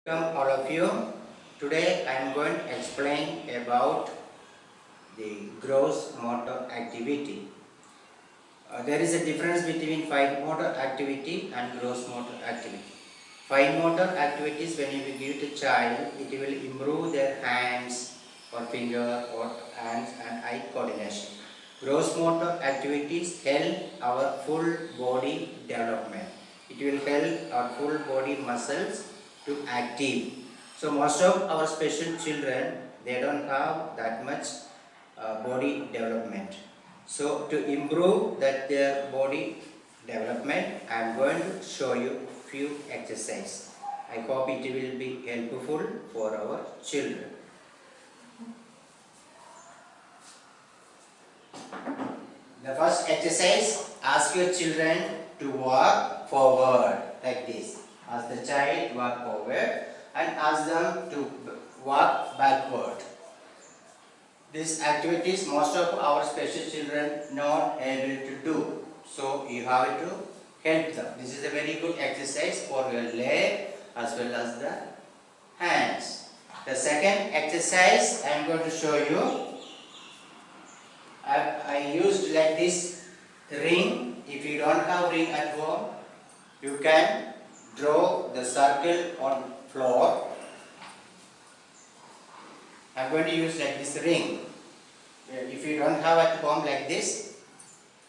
Welcome all of you. Today I am going to explain about the gross motor activity. There is a difference between fine motor activity and gross motor activity. Fine motor activities, when you give the child, it will improve their hands or finger or hands and eye coordination. Gross motor activities help our full body development. It will help our full body muscles to active. So most of our special children, they don't have that much body development. So to improve their body development, I am going to show you few exercises. I hope it will be helpful for our children. The first exercise, ask your children to walk forward like this. Ask the child to walk forward and ask them to walk backward. These activities most of our special children not able to do. So you have to help them. This is a very good exercise for your leg as well as the hands. The second exercise I am going to show you. I used like this ring. If you don't have ring at home, you can draw the circle on floor. I am going to use like this ring. If you don't have at home like this,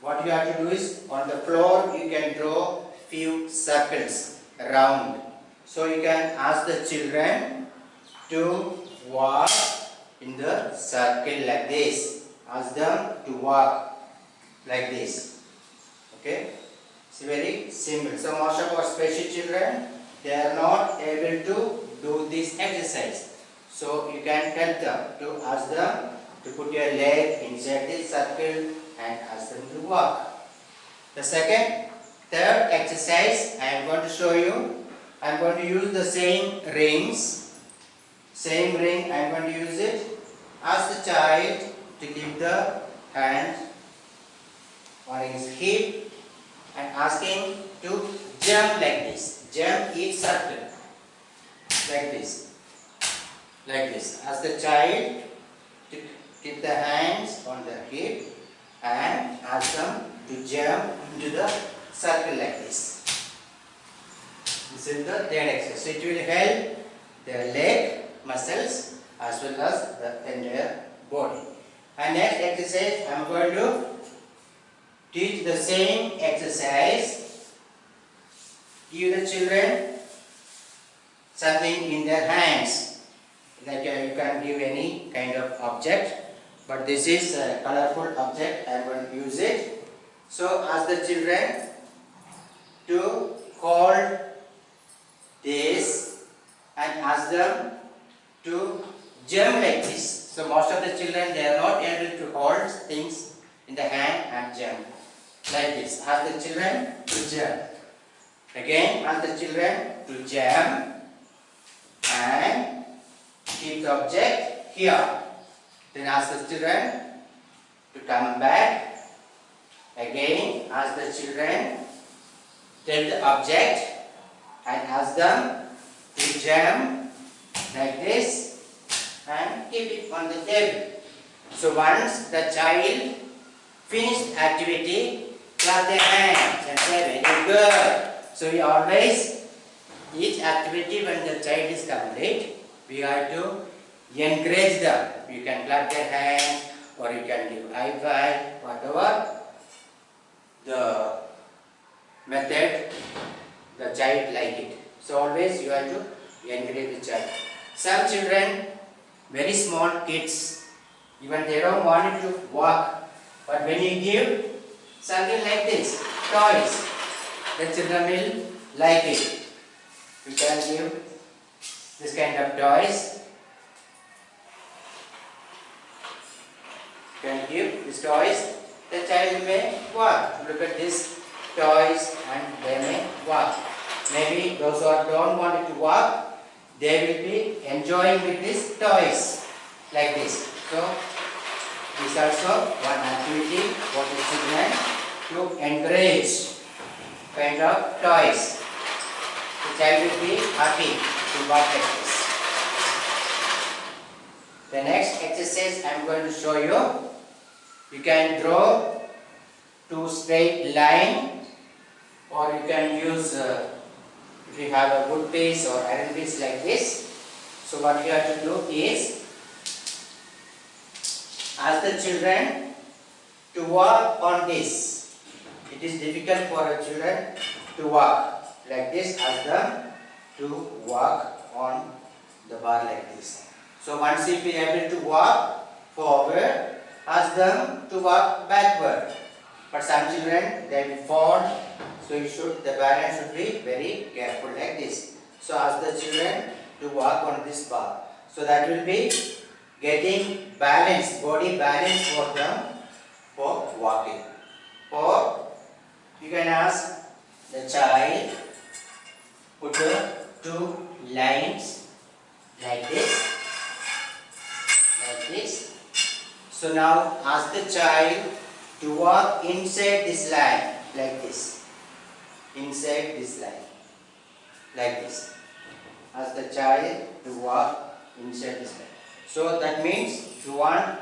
what you have to do is on the floor you can draw few circles around. So you can ask the children to walk in the circle like this. Ask them to walk like this. Okay? It's very simple. So most of our special children, they are not able to do this exercise. So you can help them to ask them to put your leg inside this circle and ask them to walk. The third exercise I am going to show you. I am going to use the same rings. Same ring I am going to use it. Ask the child to keep the hand on his hip and ask him to jump like this. Jump each circle like this. Like this. Ask the child to keep the hands on the hip and ask them to jump into the circle like this. This is the third exercise. So it will help their leg muscles as well as the entire body. And next exercise, I am going to teach the same exercise. Give the children something in their hands. Like you can give any kind of object, but this is a colorful object. I am going to use it. So ask the children to hold this and ask them to jump like this. So most of the children, they are not able to hold things in the hand and jump like this. Ask the children to jump. Again, ask the children to jump and keep the object here. Then ask the children to come back. Again, ask the children to take the object and ask them to jump like this and keep it on the table. So once the child finished activity, clap their hands and say very good. So we always, each activity when the child is complete, we have to encourage them. You can clap their hands or you can give high five, whatever the method the child like it. So always you have to encourage the child. Some children, very small kids, even they don't want to walk, but when you give something like this, toys, the children will like it. You can give this kind of toys. You can give these toys, the child may walk. Look at these toys and they may walk. Maybe those who don't want to walk, they will be enjoying with these toys like this. So this is also one activity for the children to encourage kind of toys. The child will be happy. to walk like this. The next exercise I am going to show you. You can draw two straight line, or you can use if you have a wood piece or iron piece like this. So what you have to do is ask the children to walk on this. It is difficult for the children to walk like this. Ask them to walk on the bar like this. So once if you are able to walk forward, ask them to walk backward. But some children, they will fall, so the parents should be very careful like this. So ask the children to walk on this bar. So that will be getting balance, body balance for them for walking. Or you can ask the child, put the two lines like this, like this. So now ask the child to walk inside this line, like this, inside this line, like this. Ask the child to walk inside this line. So that means if you want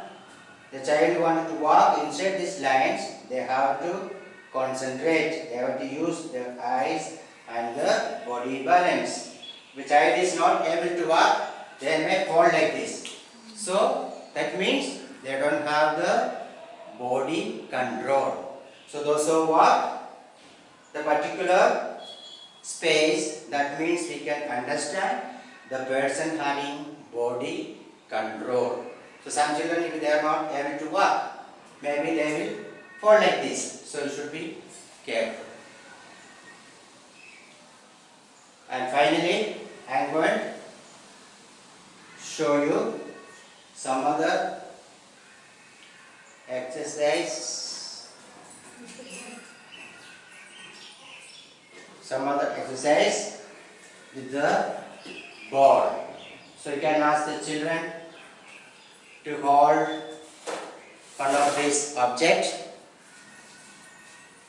the child want to walk inside these lines, they have to concentrate, they have to use their eyes and the body balance. If the child is not able to walk, they may fall like this. So that means they don't have the body control. So those who walk the particular space, that means we can understand the person having body control. So some children, if they are not able to walk, maybe they will fall like this. So you should be careful. And finally, I am going to show you some other exercise. Some other exercise with the ball. So you can ask the children to hold one of this object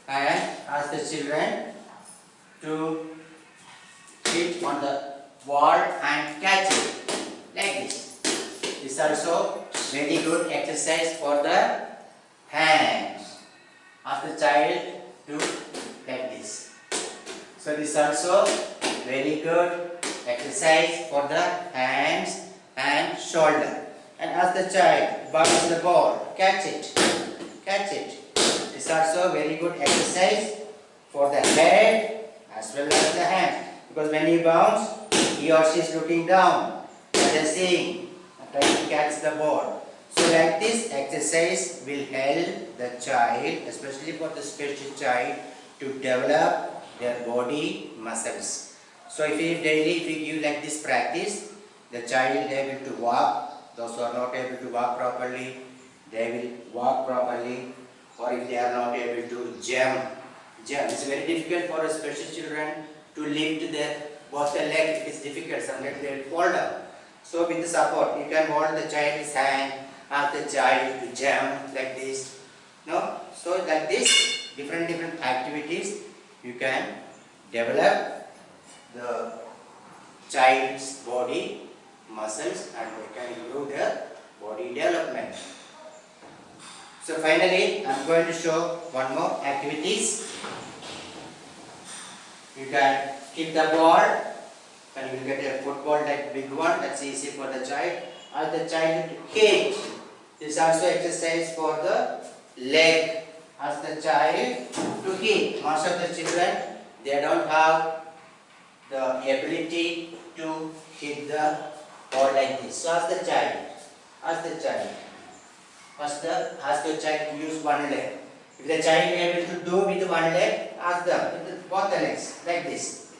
and ask the children to hit on the wall and catch it like this. This is also very good exercise for the hands. Ask the child to like this. So this is also very good exercise for the hands and shoulder. And ask the child, bounce the ball, catch it, catch it. This is also very good exercise for the head as well as the hands. Because when he bounce, he or she is looking down and they seeing, trying to catch the ball. So like this exercise will help the child, especially for the special child, to develop their body muscles. So if you give like this practice, the child is able to walk. Those who are not able to walk properly, they will walk properly. Or if they are not able to jump. It's very difficult for special children to lift both the legs. It is difficult. Sometimes they will fall down. So with the support, you can hold the child's hand, ask the child to jump like this. No? So like this, different activities, you can develop the child's body muscles and they can improve their body development. So finally, I am going to show one more activities. You can kick the ball and you will get a football like big one. That's easy for the child. Ask the child to hit. This is also exercise for the leg. Ask the child to hit. Most of the children, they don't have the ability to hit the ball like this. So ask the child. Ask the child. First, ask your child to use one leg. If the child is able to do with one leg, ask them with both the legs like this.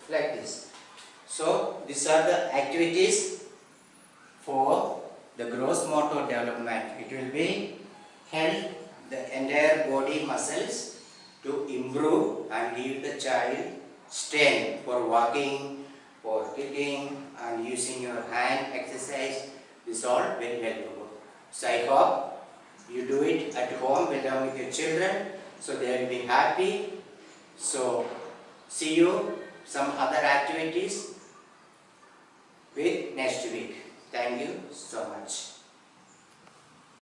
Like this. So these are the activities for the gross motor development. It will be help the entire body muscles to improve and give the child strength for walking, for kicking and using your hand exercise. This is all very helpful. So I hope you do it at home along with your children, so they will be happy. So see you some other activities with next week. Thank you so much.